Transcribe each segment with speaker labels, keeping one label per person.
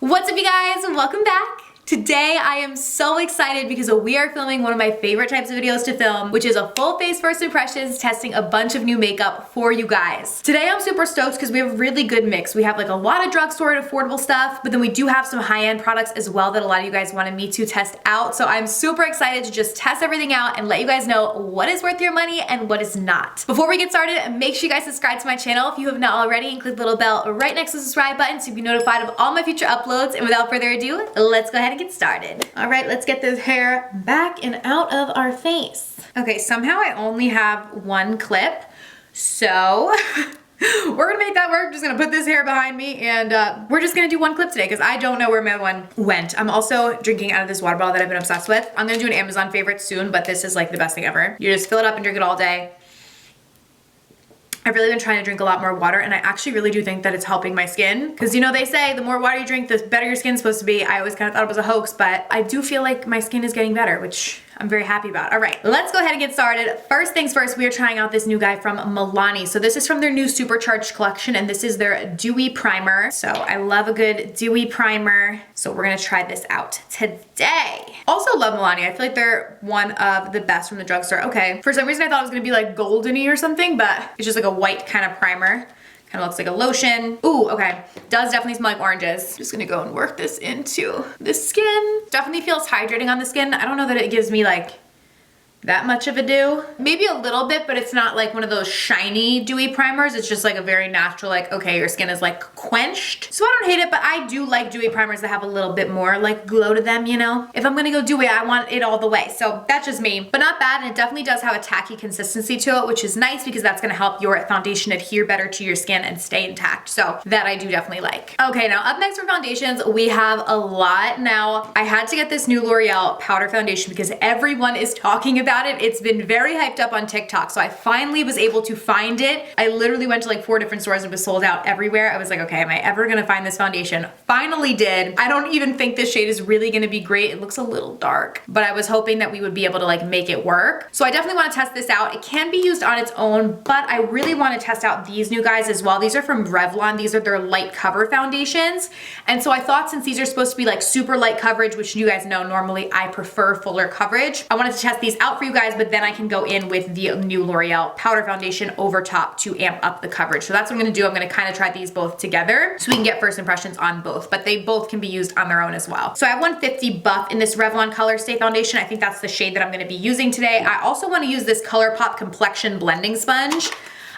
Speaker 1: What's up, you guys? Welcome back. Today I am so excited because we are filming one of my favorite types of videos to film, which is a full face first impressions testing a bunch of new makeup for you guys. Today I'm super stoked because we have a really good mix. We have like a lot of drugstore and affordable stuff, but then we do have some high-end products as well that a lot of you guys wanted me to test out. So I'm super excited to just test everything out and let you guys know what is worth your money and what is not. Before we get started, make sure you guys subscribe to my channel if you have not already and click the little bell right next to the subscribe button to be notified of all my future uploads. And without further ado, let's go ahead and get started. All right, let's get this hair back and out of our face. Okay, somehow I only have one clip, so we're gonna make that work. I'm just gonna put this hair behind me and we're just gonna do one clip today because I don't know where my one went. I'm also drinking out of this water bottle that I've been obsessed with. I'm gonna do an Amazon favorite soon, but this is like the best thing ever. You just fill it up and drink it all day. I've really been trying to drink a lot more water, and I actually really do think that it's helping my skin. Because you know they say the more water you drink, the better your skin's supposed to be. I always kind of thought it was a hoax, but I do feel like my skin is getting better, which I'm very happy about. All right, let's go ahead and get started. First things first, we are trying out this new guy from Milani. So this is from their new Supercharged collection, and this is their Dewy Primer. So I love a good dewy primer. So we're gonna try this out today. Also love Milani. I feel like they're one of the best from the drugstore. Okay, for some reason I thought it was gonna be like goldeny or something, but it's just like a white kind of primer. Kind of looks like a lotion. Ooh, okay. Does definitely smell like oranges. Just gonna go and work this into the skin. Definitely feels hydrating on the skin. I don't know that it gives me like that much of a dew. Maybe a little bit, but it's not like one of those shiny dewy primers. It's just like a very natural, like, okay, your skin is like quenched. So I don't hate it, but I do like dewy primers that have a little bit more like glow to them, you know? If I'm gonna go dewy, I want it all the way. So that's just me, but not bad. And it definitely does have a tacky consistency to it, which is nice because that's gonna help your foundation adhere better to your skin and stay intact. So that I do definitely like. Okay, now up next for foundations, we have a lot. Now, I had to get this new L'Oreal powder foundation because everyone is talking about it. It's been very hyped up on TikTok, so I finally was able to find it. I literally went to like 4 different stores and it was sold out everywhere. I was like, okay, am I ever gonna find this foundation? Finally did. I don't even think this shade is really gonna be great. It looks a little dark, but I was hoping that we would be able to like make it work. So I definitely wanna test this out. It can be used on its own, but I really wanna test out these new guys as well. These are from Revlon. These are their light cover foundations. And so I thought since these are supposed to be like super light coverage, which you guys know normally I prefer fuller coverage, I wanted to test these out for you guys, but then I can go in with the new L'Oreal powder foundation over top to amp up the coverage. So that's what I'm gonna do. I'm gonna kind of try these both together so we can get first impressions on both, but they both can be used on their own as well. So I have 150 Buff in this Revlon Color Stay foundation. I think that's the shade that I'm gonna be using today. I also wanna use this ColourPop complexion blending sponge.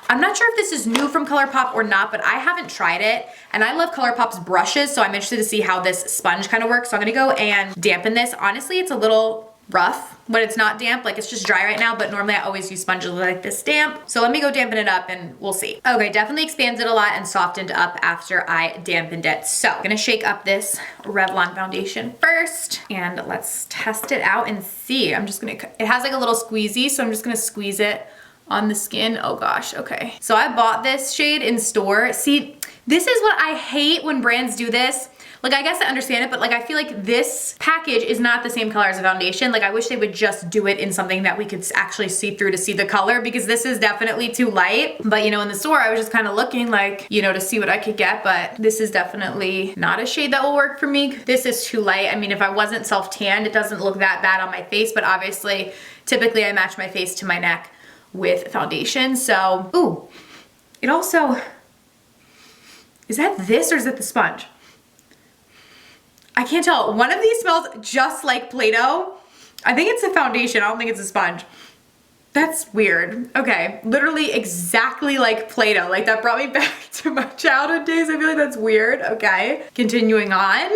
Speaker 1: I'm not sure if this is new from ColourPop or not, but I haven't tried it. And I love ColourPop's brushes, so I'm interested to see how this sponge kind of works. So I'm gonna go and dampen this. Honestly, it's a little rough when it's not damp, like it's just dry right now, but normally I always use sponges like this damp. So let me go dampen it up and we'll see. Okay, definitely expanded a lot and softened up after I dampened it. So I'm gonna shake up this Revlon foundation first and let's test it out and see. I'm just gonna, it has like a little squeezy, so I'm just gonna squeeze it on the skin. Oh gosh, okay. So I bought this shade in store. See, this is what I hate when brands do this. Like, I guess I understand it, but like, I feel like this package is not the same color as a foundation. Like, I wish they would just do it in something that we could actually see through to see the color, because this is definitely too light. But you know, in the store, I was just kind of looking like, you know, to see what I could get, but this is definitely not a shade that will work for me. This is too light. I mean, if I wasn't self-tanned, it doesn't look that bad on my face, but obviously, typically I match my face to my neck with foundation. So, ooh, it also, is that this or is it the sponge? I can't tell. One of these smells just like Play-Doh. I think it's a foundation. I don't think it's a sponge. That's weird. Okay, literally exactly like Play-Doh. Like, that brought me back to my childhood days. I feel like that's weird. Okay, continuing on.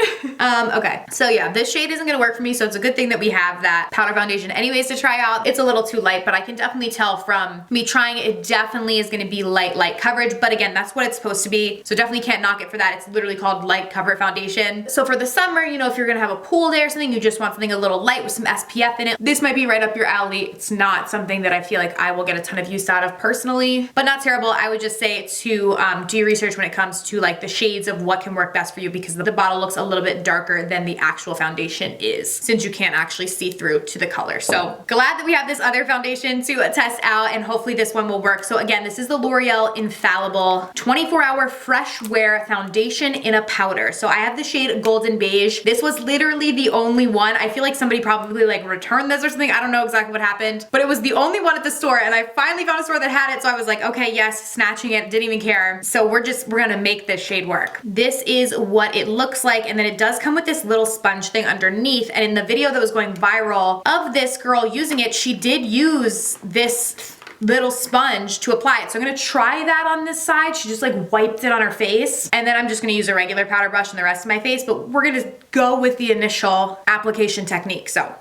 Speaker 1: Okay, so yeah, this shade isn't gonna work for me, so it's a good thing that we have that powder foundation anyways to try out. It's a little too light, but I can definitely tell from me trying it, it definitely is gonna be light coverage, but again, that's what it's supposed to be, so definitely can't knock it for that. It's literally called light cover foundation. So for the summer, you know, if you're gonna have a pool day or something, you just want something a little light with some SPF in it, this might be right up your alley. It's not something that I feel like I will get a ton of use out of personally, but not terrible. I would just say to do your research when it comes to like the shades of what can work best for you, because the bottle looks a little bit darker than the actual foundation is, since you can't actually see through to the color. So glad that we have this other foundation to test out, and hopefully this one will work. So again, this is the L'Oreal Infallible 24-hour fresh wear foundation in a powder. So I have the shade Golden Beige. This was literally the only one. I feel like somebody probably like returned this or something. I don't know exactly what happened, but it was the only one at the store, and I finally found a store that had it. So I was like, okay, yes, snatching it, didn't even care. So we're gonna make this shade work. This is what it looks like, and then it does come with this little sponge thing underneath. And in the video that was going viral of this girl using it, she did use this little sponge to apply it. So I'm gonna try that on this side. She just like wiped it on her face, and then I'm just gonna use a regular powder brush on the rest of my face, but we're gonna go with the initial application technique. So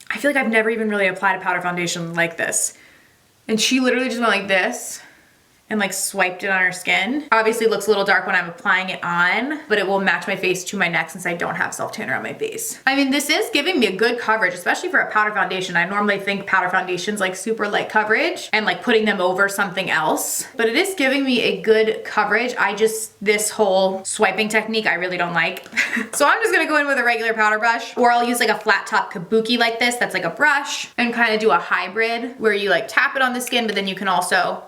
Speaker 1: I feel like I've never even really applied a powder foundation like this. And she literally just went like this and like swiped it on her skin. Obviously it looks a little dark when I'm applying it on, but it will match my face to my neck since I don't have self-tanner on my face. I mean, this is giving me a good coverage, especially for a powder foundation. I normally think powder foundations like super light coverage and like putting them over something else, but it is giving me a good coverage. This whole swiping technique I really don't like. So I'm just gonna go in with a regular powder brush, or I'll use like a flat top kabuki like this, that's like a brush, and kind of do a hybrid where you like tap it on the skin, but then you can also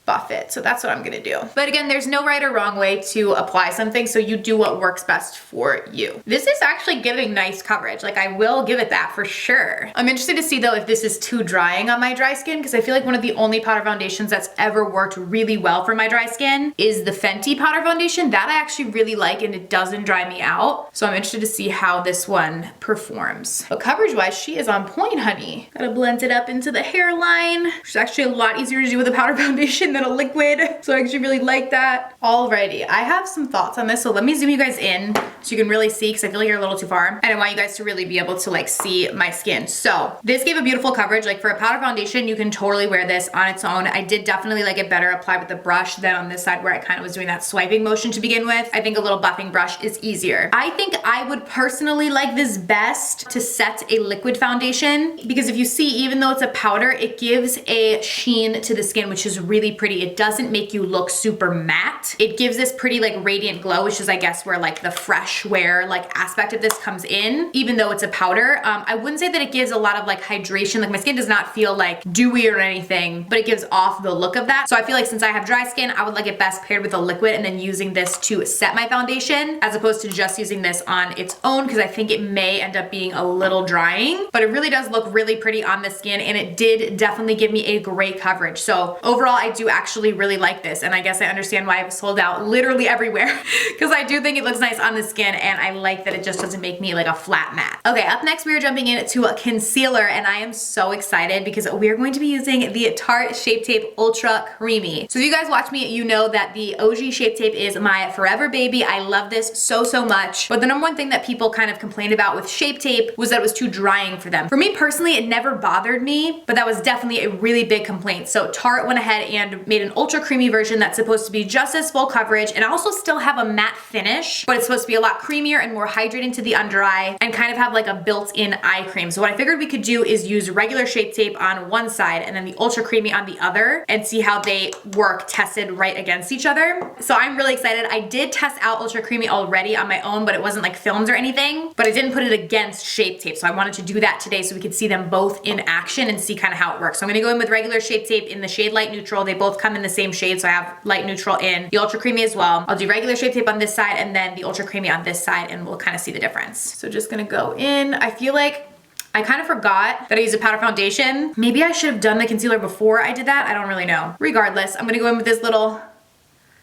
Speaker 1: buff it. So that's what I'm gonna do. But again, there's no right or wrong way to apply something, so you do what works best for you. This is actually giving nice coverage. Like I will give it that for sure. I'm interested to see though if this is too drying on my dry skin, because I feel like one of the only powder foundations that's ever worked really well for my dry skin is the Fenty powder foundation. That I actually really like, and it doesn't dry me out. So I'm interested to see how this one performs. But coverage wise, she is on point, honey. Gotta blend it up into the hairline, which is actually a lot easier to do with a powder foundation than a liquid. So I actually really like that. Alrighty, I have some thoughts on this. So let me zoom you guys in so you can really see, because I feel like you're a little too far. And I want you guys to really be able to like see my skin. So this gave a beautiful coverage. Like for a powder foundation, you can totally wear this on its own. I did definitely like it better applied with the brush than on this side where I kind of was doing that swiping motion to begin with. I think a little buffing brush is easier. I think I would personally like this best to set a liquid foundation, because if you see, even though it's a powder, it gives a sheen to the skin, which is really pretty. It doesn't make you look super matte. It gives this pretty like radiant glow, which is I guess where like the fresh wear like aspect of this comes in, even though it's a powder. I wouldn't say that it gives a lot of like hydration. Like my skin does not feel like dewy or anything, but it gives off the look of that. So I feel like since I have dry skin, I would like it best paired with a liquid and then using this to set my foundation, as opposed to just using this on its own, because I think it may end up being a little drying, but it really does look really pretty on the skin, and it did definitely give me a great coverage. So overall, I do actually really like this, and I guess I understand why I've sold out literally everywhere, because I do think it looks nice on the skin, and I like that it just doesn't make me like a flat matte. Okay, up next we are jumping into a concealer, and I am so excited because we are going to be using the Tarte Shape Tape Ultra Creamy. So if you guys watch me, you know that the OG Shape Tape is my forever baby. I love this so much, but the number one thing that people kind of complained about with Shape Tape was that it was too drying for them. For me personally, it never bothered me, but that was definitely a really big complaint. So Tarte went ahead and made an ultra creamy version that's supposed to be just as full coverage and also still have a matte finish, but it's supposed to be a lot creamier and more hydrating to the under eye and kind of have like a built-in eye cream. So what I figured we could do is use regular Shape Tape on one side and then the ultra creamy on the other, and see how they work tested right against each other. So I'm really excited. I did test out ultra creamy already on my own, but it wasn't like filmed or anything, but I didn't put it against Shape Tape. So I wanted to do that today so we could see them both in action and see kind of how it works. So I'm gonna go in with regular Shape Tape in the shade Light Neutral. They both come in the same shade, so I have Light Neutral in the ultra creamy as well. I'll do regular Shape Tape on this side and then the ultra creamy on this side, and we'll kind of see the difference. So just gonna go in. I feel like I kind of forgot that I used a powder foundation. Maybe I should have done the concealer before I did that. I don't really know. Regardless, I'm gonna go in with this little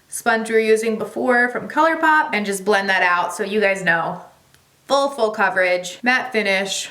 Speaker 1: sponge we were using before from ColourPop and just blend that out so you guys know. Full coverage, matte finish,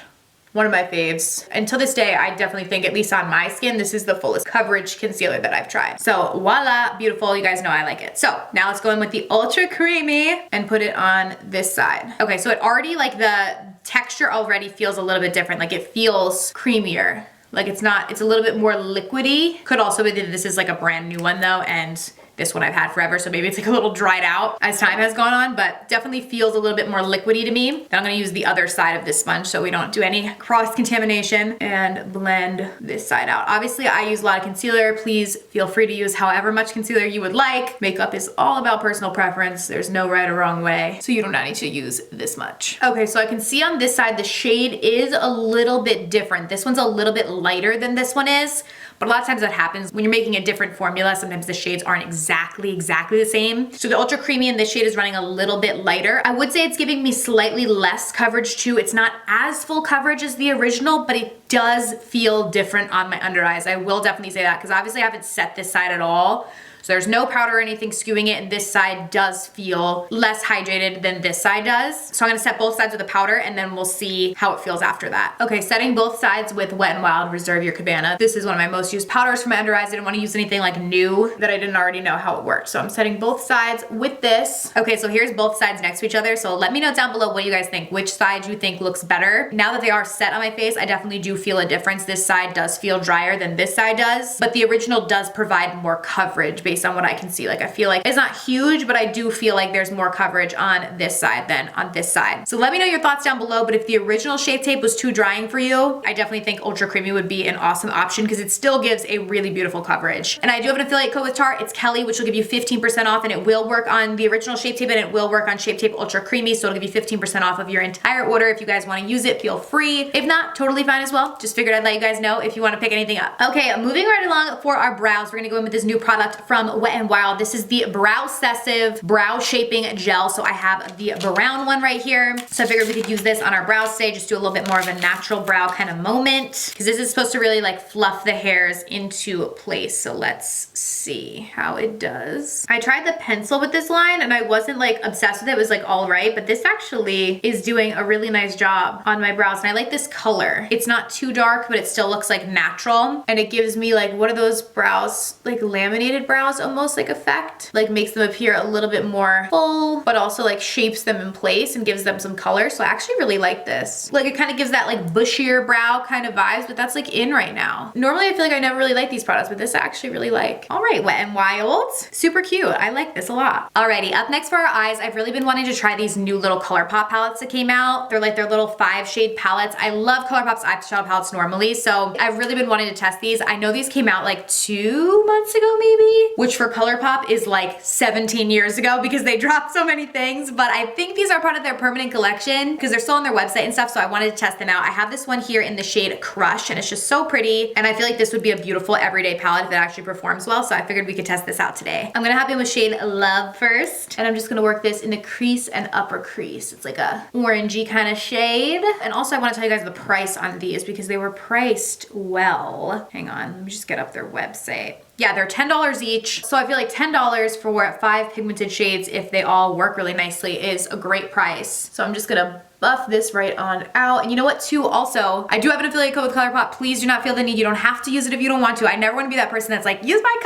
Speaker 1: one of my faves. Until this day, I definitely think, at least on my skin, this is the fullest coverage concealer that I've tried. So voila, beautiful. You guys know I like it. So now let's go in with the Ultra Creamy and put it on this side. Okay, so it already, like the texture already feels a little bit different. Like it feels creamier. Like it's a little bit more liquidy. Could also be that this is like a brand new one though, and this one I've had forever, so maybe it's like a little dried out as time has gone on, but definitely feels a little bit more liquidy to me. Then I'm gonna use the other side of this sponge so we don't do any cross-contamination and blend this side out. Obviously, I use a lot of concealer. Please feel free to use however much concealer you would like. Makeup is all about personal preference. There's no right or wrong way, so you do not need to use this much. Okay, so I can see on this side the shade is a little bit different. This one's a little bit lighter than this one is, but a lot of times that happens when you're making a different formula. Sometimes the shades aren't exactly the same. So the Ultra Creamy in this shade is running a little bit lighter. I would say it's giving me slightly less coverage too. It's not as full coverage as the original, but it does feel different on my under eyes. I will definitely say that because obviously I haven't set this side at all. So there's no powder or anything skewing it, and this side does feel less hydrated than this side does. So I'm gonna set both sides with a powder and then we'll see how it feels after that. Okay, setting both sides with Wet n Wild Reserve Your Cabana. This is one of my most used powders for my under eyes. I didn't wanna use anything like new that I didn't already know how it worked. So I'm setting both sides with this. Okay, so here's both sides next to each other. So let me know down below what you guys think, which side you think looks better. Now that they are set on my face, I definitely do feel a difference. This side does feel drier than this side does, but the original does provide more coverage based on what I can see. Like I feel like it's not huge, but I do feel like there's more coverage on this side than on this side. So let me know your thoughts down below, but if the original Shape Tape was too drying for you, I definitely think Ultra Creamy would be an awesome option because it still gives a really beautiful coverage. And I do have an affiliate code with Tarte. It's Kelly, which will give you 15% off, and it will work on the original Shape Tape and it will work on Shape Tape Ultra Creamy, so it'll give you 15% off of your entire order. If you guys want to use it, feel free. If not, totally fine as well. Just figured I'd let you guys know if you want to pick anything up. Okay, moving right along for our brows, we're gonna go in with this new product from Wet n Wild. This is the Browsessive Brow Shaping Gel. So I have the brown one right here. So I figured we could use this on our brows today, just do a little bit more of a natural brow kind of moment, because this is supposed to really like fluff the hairs into place. So let's see how it does. I tried the pencil with this line and I wasn't like obsessed with it. It was like all right, but this actually is doing a really nice job on my brows. And I like this color. It's not too dark, but it still looks like natural. And it gives me like, what are those brows? Like laminated brows almost like effect. Like makes them appear a little bit more full, but also like shapes them in place and gives them some color. So I actually really like this. Like it kind of gives that like bushier brow kind of vibes, but that's like in right now. Normally I feel like I never really like these products, but this I actually really like. All right, Wet n Wild. Super cute. I like this a lot. Alrighty, up next for our eyes, I've really been wanting to try these new little ColourPop palettes that came out. They're like their little 5-shade palettes. I love ColourPop's eyeshadow palettes normally, so I've really been wanting to test these. I know these came out like 2 months ago maybe, which for ColourPop is like 17 years ago because they dropped so many things, but I think these are part of their permanent collection because they're still on their website and stuff, so I wanted to test them out. I have this one here in the shade Crush, and it's just so pretty, and I feel like this would be a beautiful everyday palette if it actually performs well, so I figured we could test this out today. I'm gonna hop in with shade Love first, and I'm just gonna work this in the crease and upper crease. It's like a orangey kind of shade. And also I wanna tell you guys the price on these because they were priced well. Hang on, let me just get up their website. Yeah, they're $10 each. So I feel like $10 for 5 pigmented shades, if they all work really nicely, is a great price. So I'm just gonna buff this right on out. And you know what too, also, I do have an affiliate code with ColourPop. Please do not feel the need. You don't have to use it if you don't want to. I never wanna be that person that's like, use my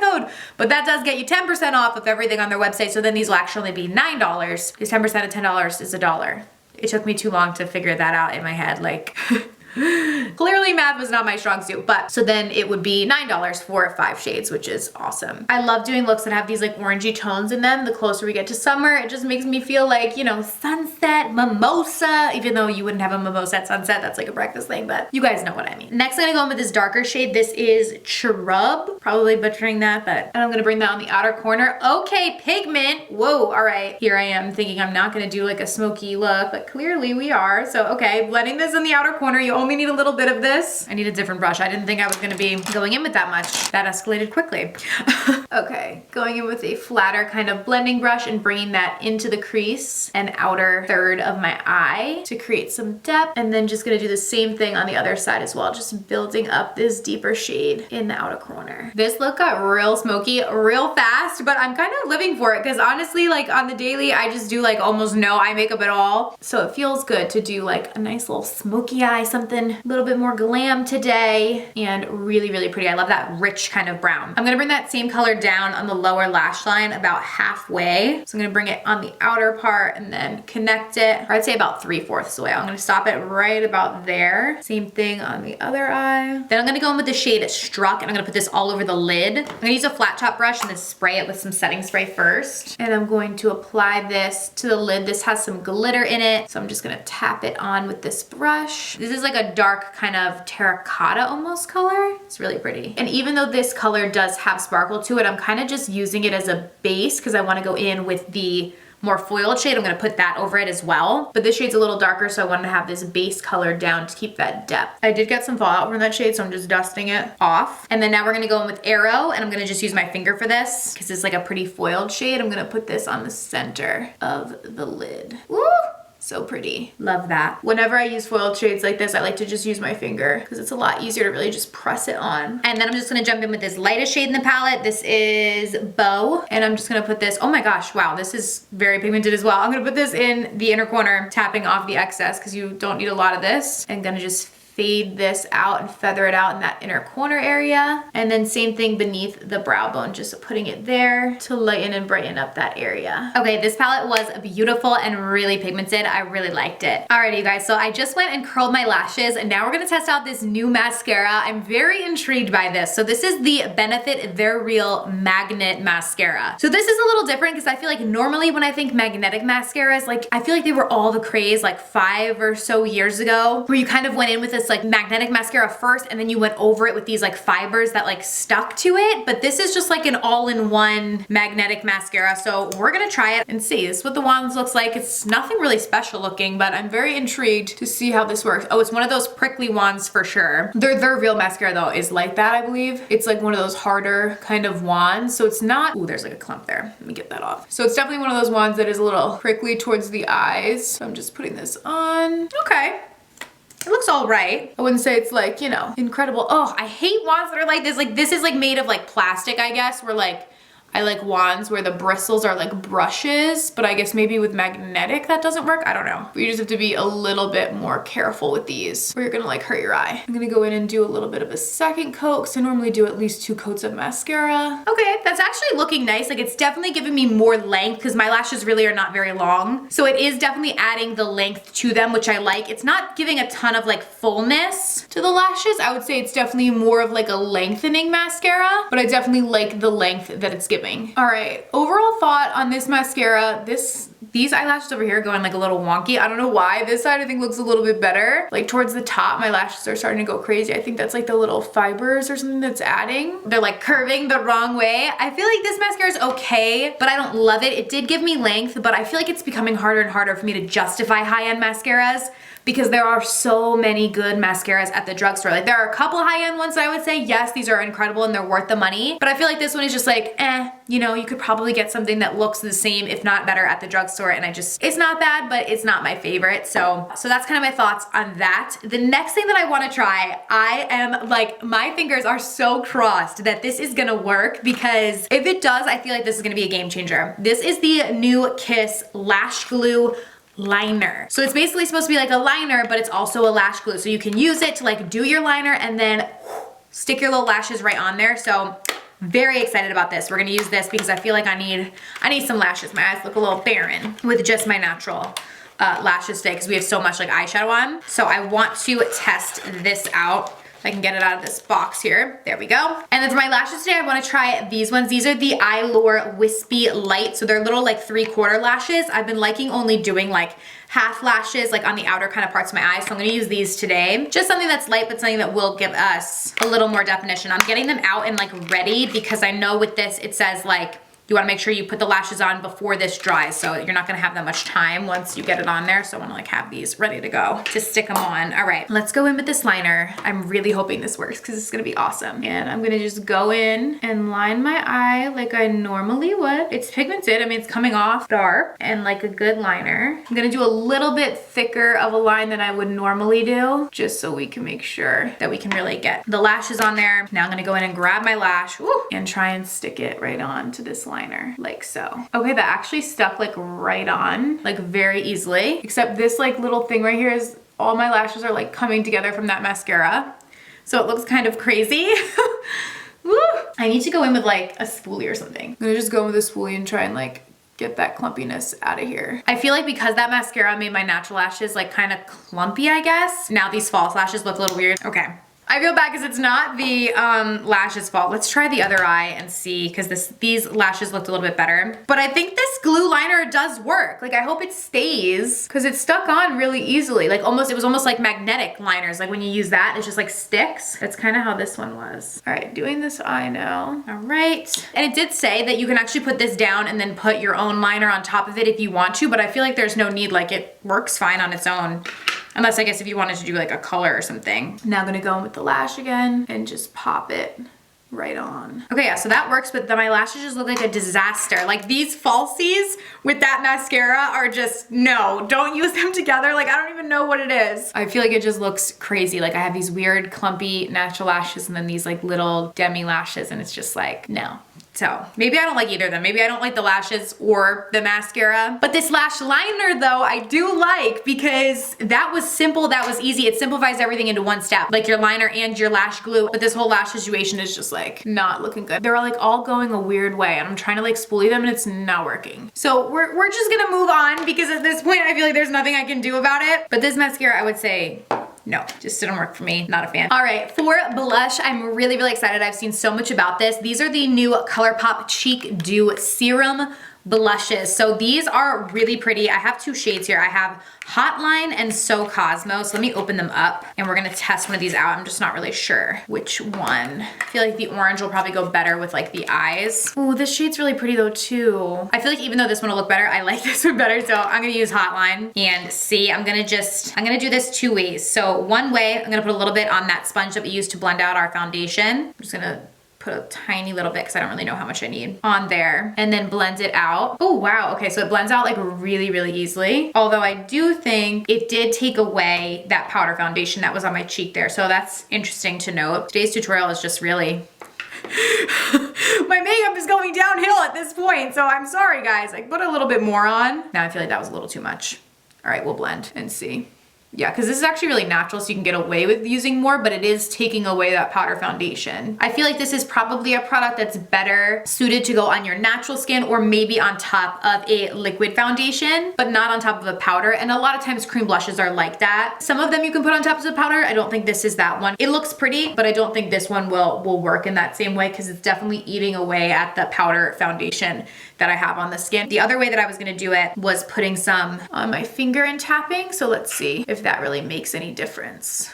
Speaker 1: code. But that does get you 10% off of everything on their website. So then these will actually be $9 because 10% of $10 is $1. It took me too long to figure that out in my head. Like, clearly math was not my strong suit, but so then it would be $9 for 5 shades, which is awesome. I love doing looks that have these like orangey tones in them. The closer we get to summer, it just makes me feel like, you know, sunset, mimosa, even though you wouldn't have a mimosa at sunset, that's like a breakfast thing, but you guys know what I mean. Next, I'm gonna go in with this darker shade. This is Cherub, probably butchering that, but I'm gonna bring that on the outer corner. Okay, pigment, whoa, all right. Here I am thinking I'm not gonna do like a smoky look, but clearly we are. So, okay, blending this in the outer corner. You only need a little bit of this. I need a different brush. I didn't think I was gonna be going in with that much. That escalated quickly. Okay, going in with a flatter kind of blending brush and bringing that into the crease and outer third of my eye to create some depth. And then just gonna do the same thing on the other side as well, just building up this deeper shade in the outer corner. This look got real smoky real fast, but I'm kind of living for it because honestly, like on the daily, I just do like almost no eye makeup at all. So it feels good to do like a nice little smoky eye, something something a little bit more glam today and really, really pretty. I love that rich kind of brown. I'm gonna bring that same color down on the lower lash line about halfway. So I'm gonna bring it on the outer part and then connect it, or I'd say about 3/4 away. I'm gonna stop it right about there. Same thing on the other eye. Then I'm gonna go in with the shade Strack, and I'm gonna put this all over the lid. I'm gonna use a flat top brush and then spray it with some setting spray first. And I'm going to apply this to the lid. This has some glitter in it, so I'm just gonna tap it on with this brush. This is like a dark kind of terracotta almost color. It's really pretty. And even though this color does have sparkle to it, I'm kind of just using it as a base because I want to go in with the more foiled shade. I'm gonna put that over it as well. But this shade's a little darker, so I wanted to have this base color down to keep that depth. I did get some fallout from that shade, so I'm just dusting it off. And then now we're gonna go in with Arrow, and I'm gonna just use my finger for this because it's like a pretty foiled shade. I'm gonna put this on the center of the lid. Woo! So pretty. Love that. Whenever I use foiled shades like this, I like to just use my finger because it's a lot easier to really just press it on. And then I'm just gonna jump in with this lightest shade in the palette. This is Bow. And I'm just gonna put this, oh my gosh, wow, this is very pigmented as well. I'm gonna put this in the inner corner, tapping off the excess because you don't need a lot of this. And gonna just fade this out and feather it out in that inner corner area. And then same thing beneath the brow bone, just putting it there to lighten and brighten up that area. Okay, this palette was beautiful and really pigmented. I really liked it. Alrighty, you guys, so I just went and curled my lashes, and now we're gonna test out this new mascara. I'm very intrigued by this. So this is the Benefit They're Real Magnet Mascara. So this is a little different because I feel like normally when I think magnetic mascaras, like I feel like they were all the craze like 5 or so years ago, where you kind of went in with this like magnetic mascara first and then you went over it with these like fibers that like stuck to it. But this is just like an all-in-one magnetic mascara. So we're gonna try it and see. This is what the wand looks like. It's nothing really special looking, but I'm very intrigued to see how this works. Oh, it's one of those prickly wands for sure. Their real mascara though is like that, I believe. It's like one of those harder kind of wands. So it's not, ooh, there's like a clump there. Let me get that off. So it's definitely one of those wands that is a little prickly towards the eyes. So I'm just putting this on. Okay. It looks all right. I wouldn't say it's like, you know, incredible. Oh, I hate wands that are like this. Like this is like made of like plastic, I guess, where like I like wands where the bristles are like brushes, but I guess maybe with magnetic that doesn't work. I don't know. But you just have to be a little bit more careful with these or you're gonna like hurt your eye. I'm gonna go in and do a little bit of a second coat because I normally do at least 2 coats of mascara. Okay, that's actually looking nice. Like it's definitely giving me more length because my lashes really are not very long. So it is definitely adding the length to them, which I like. It's not giving a ton of like fullness to the lashes. I would say it's definitely more of like a lengthening mascara, but I definitely like the length that it's giving. All right, overall thought on this mascara, these eyelashes over here going like a little wonky. I don't know why. This side I think looks a little bit better. Like towards the top, my lashes are starting to go crazy. I think that's like the little fibers or something that's adding. They're like curving the wrong way. I feel like this mascara is okay, but I don't love it. It did give me length, but I feel like it's becoming harder and harder for me to justify high-end mascaras because there are so many good mascaras at the drugstore. Like there are a couple high-end ones that I would say, yes, these are incredible and they're worth the money. But I feel like this one is just like, you know, you could probably get something that looks the same, if not better at the drugstore. And it's not bad, but it's not my favorite. So that's kind of my thoughts on that. The next thing that I want to try, I am like, my fingers are so crossed that this is gonna work because if it does, I feel like this is gonna be a game changer. This is the new Kiss Lash Glue liner. So it's basically supposed to be like a liner, but it's also a lash glue. So you can use it to like do your liner and then stick your little lashes right on there. So very excited about this. We're gonna use this because I feel like I need some lashes. My eyes look a little barren with just my natural lashes today because we have so much like eyeshadow on. So I want to test this out. If I can get it out of this box here. There we go. And then for my lashes today, I want to try these ones. These are the Eyelure Wispy Light. So they're little like 3/4 lashes. I've been liking only doing like half lashes like on the outer kind of parts of my eyes. So I'm gonna use these today. Just something that's light, but something that will give us a little more definition. I'm getting them out and like ready because I know with this, it says like, you wanna make sure you put the lashes on before this dries, so you're not gonna have that much time once you get it on there. So I wanna like have these ready to go to stick them on. All right, let's go in with this liner. I'm really hoping this works because it's gonna be awesome. And I'm gonna just go in and line my eye like I normally would. It's pigmented, I mean, it's coming off dark and like a good liner. I'm gonna do a little bit thicker of a line than I would normally do, just so we can make sure that we can really get the lashes on there. Now I'm gonna go in and grab my lash and try and stick it right on to this line. Like so. Okay, that actually stuck like right on, like very easily, except this like little thing right here is all my lashes are like coming together from that mascara. So it looks kind of crazy. Woo! I need to go in with like a spoolie or something. I'm gonna just go in with a spoolie and try and like get that clumpiness out of here. I feel like because that mascara made my natural lashes like kind of clumpy, I guess. Now these false lashes look a little weird. Okay. I feel bad because it's not the lashes fault. Let's try the other eye and see, because these lashes looked a little bit better. But I think this glue liner does work. Like I hope it stays, because it's stuck on really easily. Like it was almost like magnetic liners. Like when you use that, it just like sticks. That's kind of how this one was. All right, doing this eye now. All right. And it did say that you can actually put this down and then put your own liner on top of it if you want to, but I feel like there's no need. Like it works fine on its own. Unless I guess if you wanted to do like a color or something. Now I'm gonna go in with the lash again and just pop it right on. Okay, yeah, so that works, but my lashes just look like a disaster. Like these falsies with that mascara are just, no, don't use them together. Like I don't even know what it is. I feel like it just looks crazy. Like I have these weird clumpy natural lashes and then these like little demi lashes, and it's just like, no. So maybe I don't like either of them. Maybe I don't like the lashes or the mascara. But this lash liner though, I do like, because that was simple, that was easy. It simplifies everything into one step. Like your liner and your lash glue. But this whole lash situation is just like not looking good. They're like all going a weird way, and I'm trying to like spoolie them and it's not working. So we're just gonna move on, because at this point I feel like there's nothing I can do about it. But this mascara, I would say, no, just didn't work for me. Not a fan. All right, for blush, I'm really, really excited. I've seen so much about this. These are the new ColourPop Cheek Dew Serum blushes. So these are really pretty. I have two shades here. I have Hotline and So Cosmo. So let me open them up and we're gonna test one of these out. I'm just not really sure which one. I feel like the orange will probably go better with like the eyes. Ooh, this shade's really pretty though too. I feel like even though this one will look better, I like this one better. So I'm gonna use Hotline and see. I'm gonna do this two ways. So one way, I'm gonna put a little bit on that sponge that we used to blend out our foundation. I'm just gonna put a tiny little bit because I don't really know how much I need on there, and then blend it out. Oh wow, okay, so it blends out like really, really easily. Although I do think it did take away that powder foundation that was on my cheek there, so that's interesting to note. Today's tutorial is just really my makeup is going downhill at this point, so I'm sorry guys. I put a little bit more on. Now I feel like that was a little too much. All right, we'll blend and see. Yeah, because this is actually really natural, so you can get away with using more, but it is taking away that powder foundation. I feel like this is probably a product that's better suited to go on your natural skin, or maybe on top of a liquid foundation, but not on top of a powder. And a lot of times cream blushes are like that. Some of them you can put on top of the powder. I don't think this is that one. It looks pretty, but I don't think this one will work in that same way, because it's definitely eating away at the powder foundation that I have on the skin. The other way that I was gonna do it was putting some on my finger and tapping. So let's see if that really makes any difference.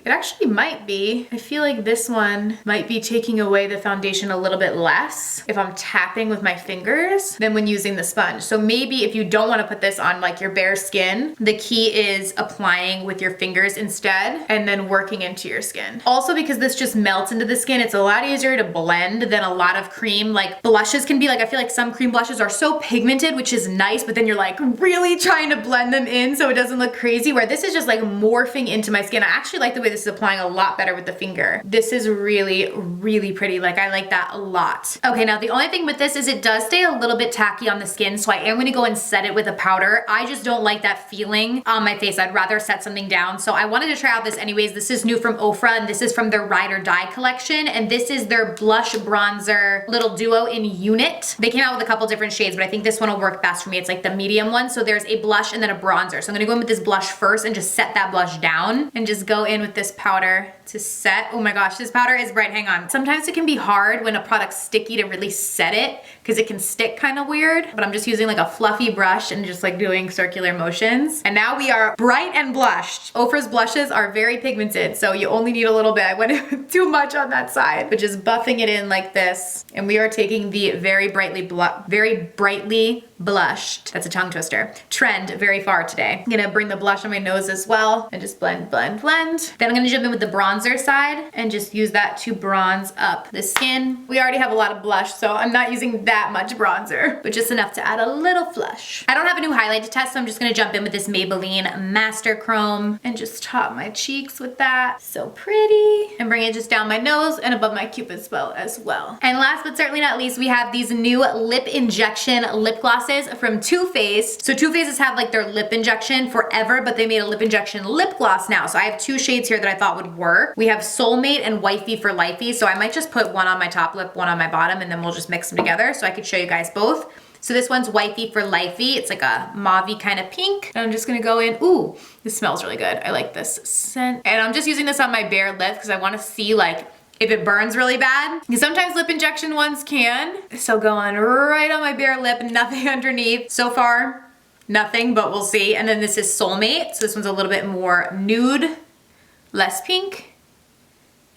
Speaker 1: It actually might be. I feel like this one might be taking away the foundation a little bit less if I'm tapping with my fingers than when using the sponge. So maybe if you don't want to put this on like your bare skin, the key is applying with your fingers instead and then working into your skin. Also, because this just melts into the skin, it's a lot easier to blend than a lot of cream. Like blushes can be like, I feel like some cream blushes are so pigmented, which is nice, but then you're like really trying to blend them in so it doesn't look crazy, where this is just like morphing into my skin. I actually like the way this is applying a lot better with the finger. This is really, really pretty. Like I like that a lot. Okay, now the only thing with this is it does stay a little bit tacky on the skin, so I am gonna go and set it with a powder. I just don't like that feeling on my face. I'd rather set something down. So I wanted to try out this anyways. This is new from Ofra, and this is from their Ride or Die collection, and this is their blush bronzer little duo in unit. They came out with a couple different shades, but I think this one will work best for me. It's like the medium one. So there's a blush and then a bronzer. So I'm gonna go in with this blush first and just set that blush down and just go in with this powder to set. Oh my gosh, this powder is bright. Hang on. Sometimes it can be hard when a product's sticky to really set it, because it can stick kind of weird, but I'm just using like a fluffy brush and just like doing circular motions. And now we are bright and blushed. Ofra's blushes are very pigmented, so you only need a little bit. I went too much on that side, but just buffing it in like this. And we are taking the very brightly blushed, that's a tongue twister, trend very far today. I'm gonna bring the blush on my nose as well and just blend, blend, blend. Then I'm gonna jump in with the bronzer side and just use that to bronze up the skin. We already have a lot of blush, so I'm not using that much bronzer, but just enough to add a little flush. I don't have a new highlight to test, so I'm just gonna jump in with this Maybelline Master Chrome and just top my cheeks with that. So pretty. And bring it just down my nose and above my Cupid's bow as well. And last but certainly not least, we have these new lip injection lip gloss glosses from Too Faced. So Too Faced has had like their lip injection forever, but they made a lip injection lip gloss now. So I have two shades here that I thought would work. We have Soulmate and Wifey for Lifey. So I might just put one on my top lip, one on my bottom, and then we'll just mix them together so I could show you guys both. So this one's Wifey for Lifey. It's like a mauve-y kind of pink. And I'm just gonna go in, ooh, this smells really good. I like this scent. And I'm just using this on my bare lip because I wanna see like if it burns really bad. Because sometimes lip injection ones can. So going right on my bare lip, nothing underneath. So far, nothing, but we'll see. And then this is Soulmate. So this one's a little bit more nude, less pink.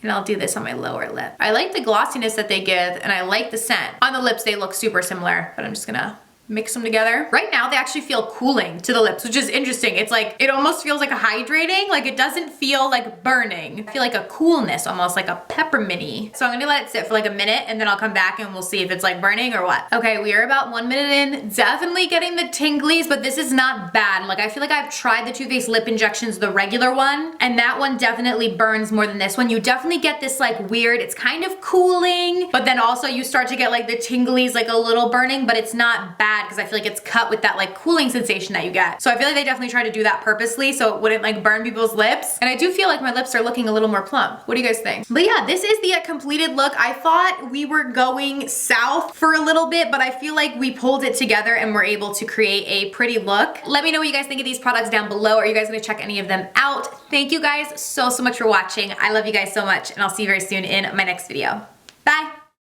Speaker 1: And I'll do this on my lower lip. I like the glossiness that they give, and I like the scent. On the lips, they look super similar, but I'm just gonna mix them together. Right now, they actually feel cooling to the lips, which is interesting. It's like, it almost feels like a hydrating, like it doesn't feel like burning. I feel like a coolness, almost like a pepperminty. So I'm gonna let it sit for like a minute, and then I'll come back and we'll see if it's like burning or what. Okay, we are about 1 minute in. Definitely getting the tinglies, but this is not bad. Like I feel like I've tried the Too Faced lip injections, the regular one, and that one definitely burns more than this one. You definitely get this like weird, it's kind of cooling, but then also you start to get like the tinglies, like a little burning, but it's not bad because I feel like it's cut with that like cooling sensation that you get. So I feel like they definitely try to do that purposely so it wouldn't like burn people's lips. And I do feel like my lips are looking a little more plump. What do you guys think? But yeah, this is the completed look. I thought we were going south for a little bit, but I feel like we pulled it together and we're able to create a pretty look. Let me know what you guys think of these products down below. Are you guys gonna check any of them out? Thank you guys so much for watching. I love you guys so much, and I'll see you very soon in my next video. Bye.